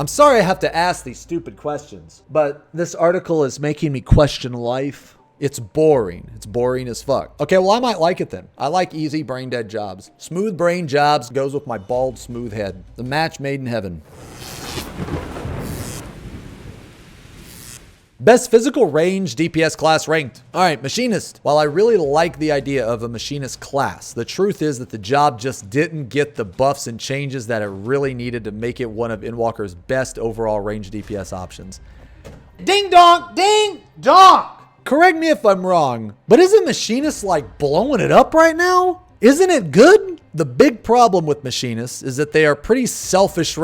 I'm sorry I have to ask these stupid questions, but this article is making me question life. It's boring. It's boring as fuck. Okay, well, I might like it then. I like easy brain dead jobs. Smooth brain jobs goes with my bald, smooth head. The match made in heaven. Best physical range DPS class ranked. All right, Machinist. While I really like the idea of a Machinist class, the truth is that the job just didn't get the buffs and changes that it really needed to make it one of Endwalker's best overall range DPS options. Ding dong, ding dong. Correct me if I'm wrong, but isn't Machinist like blowing it up right now? Isn't it good? The big problem with Machinists is that they are pretty selfish.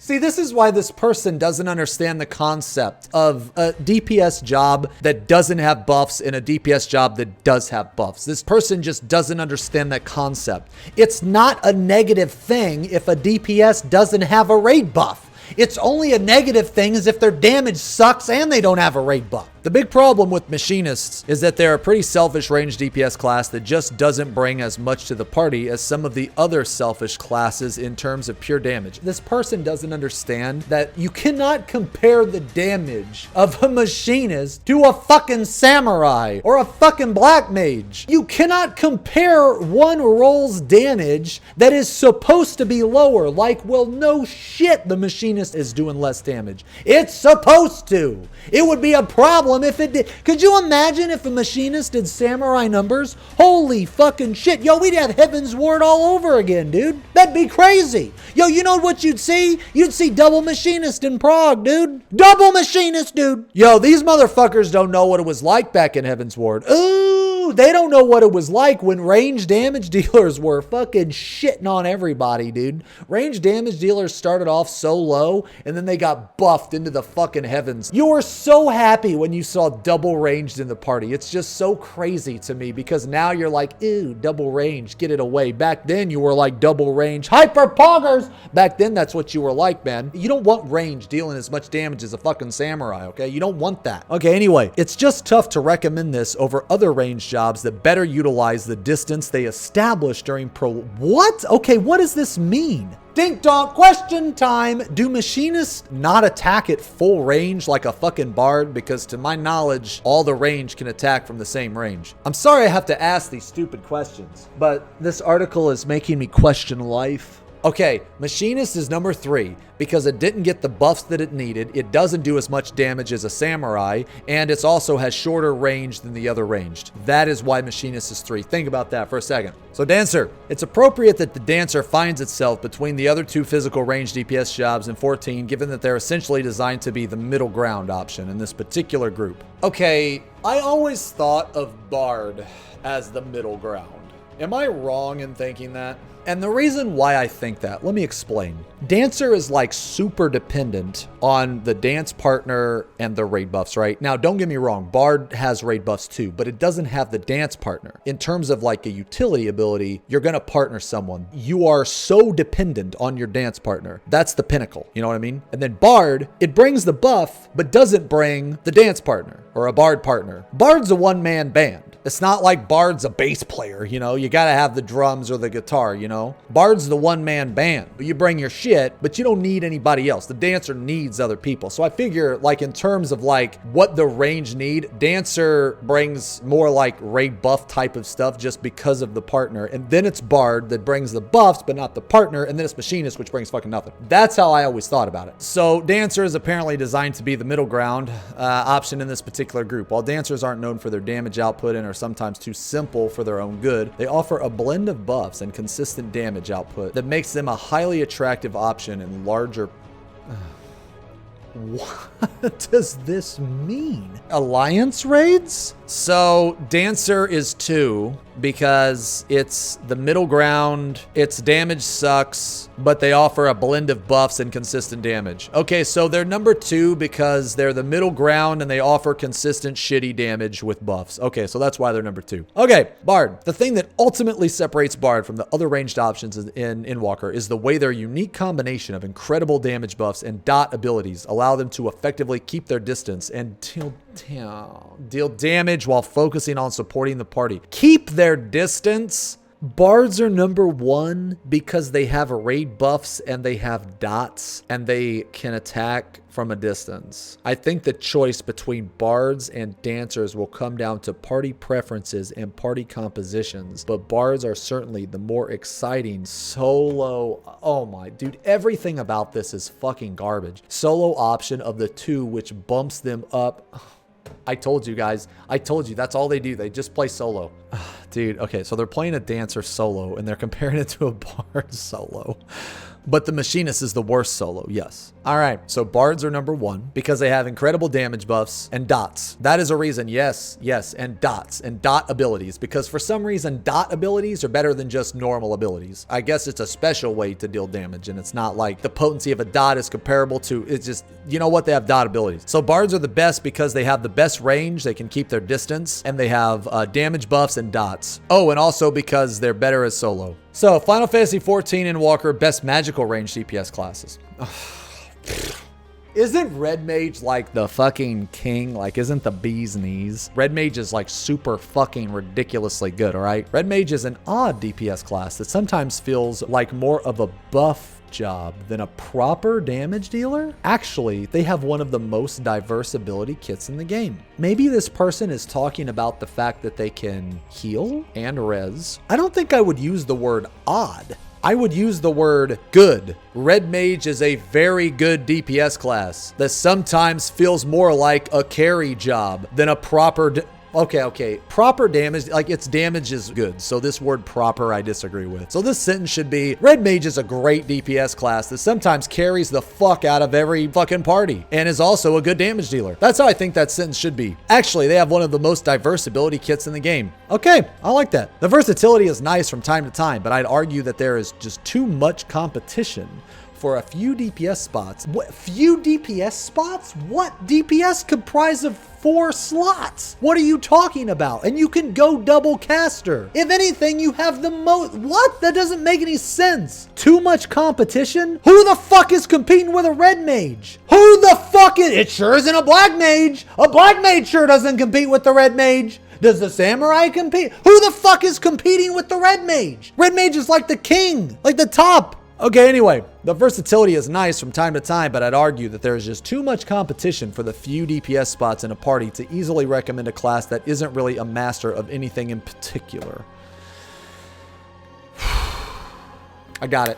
See, this is why this person doesn't understand the concept of a DPS job that doesn't have buffs and a DPS job that does have buffs. This person just doesn't understand that concept. It's not a negative thing if a DPS doesn't have a raid buff. It's only a negative thing is if their damage sucks and they don't have a raid buff. The big problem with Machinists is that they're a pretty selfish range DPS class that just doesn't bring as much to the party as some of the other selfish classes in terms of pure damage. This person doesn't understand that you cannot compare the damage of a Machinist to a fucking samurai or a fucking black mage. You cannot compare one roll's damage that is supposed to be lower. Like, well, no shit, the Machinist is doing less damage. It's supposed to. It would be a problem if it did. Could you imagine if a Machinist did samurai numbers? Holy fucking shit. Yo, we'd have Heaven's Ward all over again, dude. That'd be crazy. Yo, you know what you'd see? You'd see double Machinist in Prague, dude. Double Machinist, dude. Yo, these motherfuckers don't know what it was like back in Heaven's Ward. Ooh, they don't know what it was like when range damage dealers were fucking shitting on everybody, dude. Range damage dealers started off so low and then they got buffed into the fucking heavens. You were so happy when you saw double ranged in the party. It's just so crazy to me because now you're like, ew, double range, get it away. Back then you were like double range, hyper poggers. Back then that's what you were like, man. You don't want range dealing as much damage as a fucking samurai, okay? You don't want that. Okay, anyway, it's just tough to recommend this over other range jobs that better utilize the distance they established during What? Okay, what does this mean? Dink donk, question time. Do Machinists not attack at full range like a fucking bard? Because to my knowledge, all the range can attack from the same range. I'm sorry I have to ask these stupid questions, but this article is making me question life. Okay, Machinist is number 3 because it didn't get the buffs that it needed. It doesn't do as much damage as a samurai, and it also has shorter range than the other ranged. That is why Machinist is 3. Think about that for a second. So Dancer, it's appropriate that the Dancer finds itself between the other 2 physical range DPS jobs in 14, given that they're essentially designed to be the middle ground option in this particular group. Okay, I always thought of Bard as the middle ground. Am I wrong in thinking that? And the reason why I think that, let me explain. Dancer is like super dependent on the dance partner and the raid buffs, right? Now, don't get me wrong, Bard has raid buffs too, but it doesn't have the dance partner. In terms of like a utility ability, you're gonna partner someone. You are so dependent on your dance partner. That's the pinnacle, you know what I mean? And then Bard, it brings the buff, but doesn't bring the dance partner or a Bard partner. Bard's a one-man band. It's not like Bard's a bass player, you know? You gotta have the drums or the guitar, you know? Bard's the one-man band. You bring your shit, but you don't need anybody else. The Dancer needs other people. So I figure, like, in terms of, like, what the range need, Dancer brings more, like, raid buff type of stuff just because of the partner. And then it's Bard that brings the buffs, but not the partner. And then it's Machinist, which brings fucking nothing. That's how I always thought about it. So Dancer is apparently designed to be the middle ground option in this particular group. While Dancers aren't known for their damage output and are sometimes too simple for their own good, they offer a blend of buffs and consistent damage output that makes them a highly attractive option in larger... What does this mean? Alliance raids? So Dancer is 2 because it's the middle ground, its damage sucks, but they offer a blend of buffs and consistent damage. Okay, so they're number 2 because they're the middle ground and they offer consistent shitty damage with buffs. Okay, so that's why they're number 2. Okay, Bard. The thing that ultimately separates Bard from the other ranged options in Endwalker is the way their unique combination of incredible damage buffs and dot abilities allow them to effectively keep their distance and deal damage while focusing on supporting the party. Keep their distance? Bards are number 1 because they have raid buffs and they have dots and they can attack from a distance. I think the choice between bards and dancers will come down to party preferences and party compositions, but bards are certainly the more exciting solo. Oh my dude, everything about this is fucking garbage. Solo option of the two, which bumps them up. I told you guys, I told you, that's all they do. They just play solo. Dude, okay, so they're playing a dancer solo and they're comparing it to a bard solo. But the Machinist is the worst solo, yes. All right, so bards are number 1 because they have incredible damage buffs and dots. That is a reason, yes, and dots and dot abilities, because for some reason, dot abilities are better than just normal abilities. I guess it's a special way to deal damage, and it's not like the potency of a dot is comparable to, it's just, you know what, they have dot abilities. So bards are the best because they have the best range, they can keep their distance, and they have damage buffs and dots. Oh, and also because they're better as solo. So, Final Fantasy XIV Endwalker, best magical range DPS classes. Isn't Red Mage like the fucking king? Like, isn't the bee's knees? Red Mage is like super fucking ridiculously good, all right? Red Mage is an odd DPS class that sometimes feels like more of a buff job than a proper damage dealer. Actually, they have one of the most diverse ability kits in the game. Maybe this person is talking about the fact that they can heal and res. I don't think I would use the word odd. I would use the word good. Red Mage is a very good DPS class that sometimes feels more like a carry job than a proper Okay. Proper damage, like its damage is good. So this word proper, I disagree with. So this sentence should be, Red Mage is a great DPS class that sometimes carries the fuck out of every fucking party and is also a good damage dealer. That's how I think that sentence should be. Actually, they have one of the most diverse ability kits in the game. Okay, I like that. The versatility is nice from time to time, but I'd argue that there is just too much competition for a few DPS spots. What, few DPS spots? What? DPS comprise of 4 slots. What are you talking about? And you can go double caster. If anything, you have the most. What? That doesn't make any sense. Too much competition? Who the fuck is competing with a red mage? Who the fuck is? It sure isn't a black mage. A black mage sure doesn't compete with the red mage. Does the samurai compete? Who the fuck is competing with the red mage? Red mage is like the king, like the top. Okay, anyway, the versatility is nice from time to time, but I'd argue that there is just too much competition for the few DPS spots in a party to easily recommend a class that isn't really a master of anything in particular. I got it.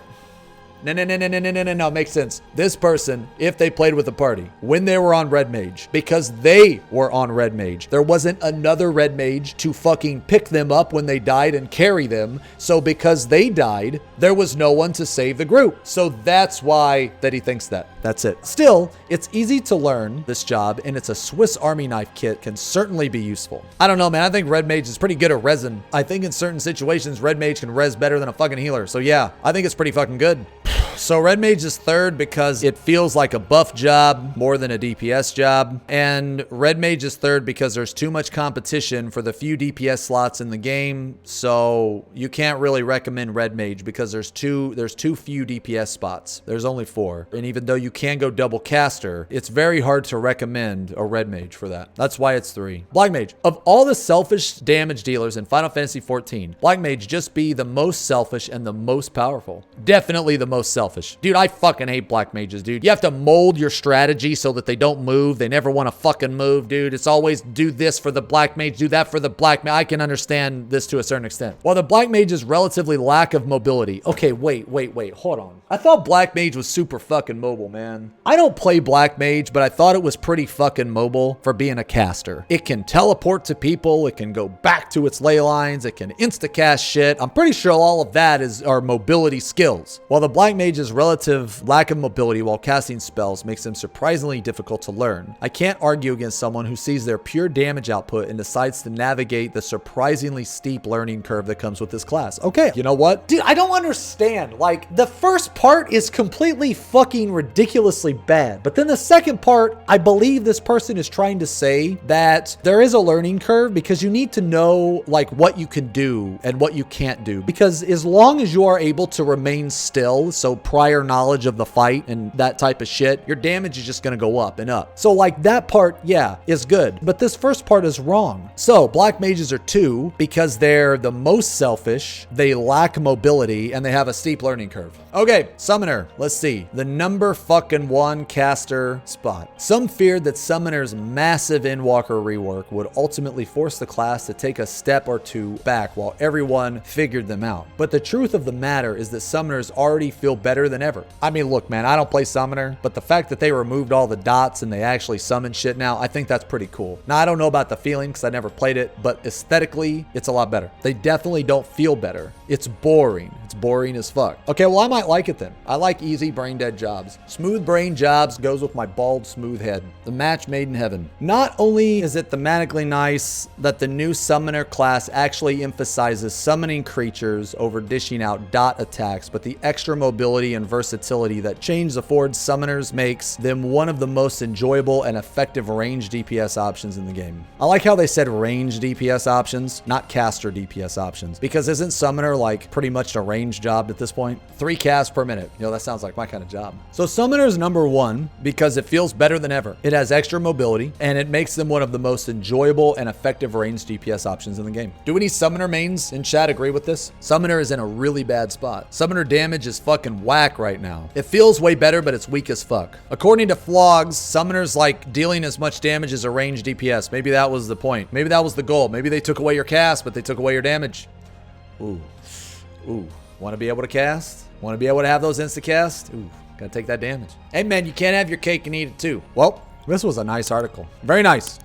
No, makes sense. This person, if they played with the party, when they were on Red Mage, because they were on Red Mage, there wasn't another Red Mage to fucking pick them up when they died and carry them. So because they died, there was no one to save the group. So that's why that he thinks that. That's it. Still, it's easy to learn this job, and it's a Swiss Army knife kit can certainly be useful. I don't know, man. I think Red Mage is pretty good at resin. I think in certain situations, Red Mage can res better than a fucking healer. So yeah, I think it's pretty fucking good. So Red Mage is third because it feels like a buff job more than a DPS job. And Red Mage is third because there's too much competition for the few DPS slots in the game. So you can't really recommend Red Mage because there's too few DPS spots. There's only 4. And even though you can go double caster, it's very hard to recommend a Red Mage for that. That's why it's 3. Black Mage. Of all the selfish damage dealers in Final Fantasy XIV, Black Mage just be the most selfish and the most powerful. Definitely the most selfish. Dude, I fucking hate black mages, dude. You have to mold your strategy so that they don't move. They never want to fucking move, dude. It's always do this for the black mage, do that for the black mage. I can understand this to a certain extent. While the black mage's relatively lack of mobility. Okay, wait, hold on. I thought black mage was super fucking mobile, man. I don't play black mage, but I thought it was pretty fucking mobile for being a caster. It can teleport to people. It can go back to its ley lines. It can insta-cast shit. I'm pretty sure all of that are mobility skills. While the black mage's relative lack of mobility while casting spells makes them surprisingly difficult to learn, I can't argue against someone who sees their pure damage output and decides to navigate the surprisingly steep learning curve that comes with this class. Okay, you know what? Dude, I don't understand. Like, the first part is completely fucking ridiculously bad, but then the second part, I believe this person is trying to say that there is a learning curve because you need to know, like, what you can do and what you can't do. Because as long as you are able to remain still, so prior knowledge of the fight and that type of shit, your damage is just gonna go up and up. So like that part, yeah, is good. But this first part is wrong. So black mages are 2 because they're the most selfish, they lack mobility, and they have a steep learning curve. Okay, summoner, let's see. The number fucking 1 caster spot. Some feared that summoner's massive Endwalker rework would ultimately force the class to take a step or 2 back while everyone figured them out. But the truth of the matter is that summoners already feel better than ever. I mean, look, man, I don't play summoner, but the fact that they removed all the dots and they actually summon shit now, I think that's pretty cool. Now, I don't know about the feeling because I never played it, but aesthetically, it's a lot better. They definitely don't feel better. It's boring. It's boring as fuck. Okay, well, I might like it then. I like easy brain dead jobs. Smooth brain jobs goes with my bald, smooth head. The match made in heaven. Not only is it thematically nice that the new summoner class actually emphasizes summoning creatures over dishing out dot attacks, but the extra mobility and versatility that change affords summoners makes them one of the most enjoyable and effective range DPS options in the game. I like how they said range DPS options, not caster DPS options, because isn't summoner like pretty much a range job at this point? 3 casts per minute. You know, that sounds like my kind of job. So summoner is number 1 because it feels better than ever. It has extra mobility and it makes them one of the most enjoyable and effective range DPS options in the game. Do any summoner mains in chat agree with this? Summoner is in a really bad spot. Summoner damage is fucking whack right now. It feels way better, but it's weak as fuck. According to Flogs, summoners like dealing as much damage as a range DPS. Maybe that was the point. Maybe that was the goal. Maybe they took away your cast, but they took away your damage. Ooh. Want to be able to cast? Want to be able to have those insta-casts? Ooh, gotta take that damage. Hey man, you can't have your cake and eat it too. Well, this was a nice article. Very nice.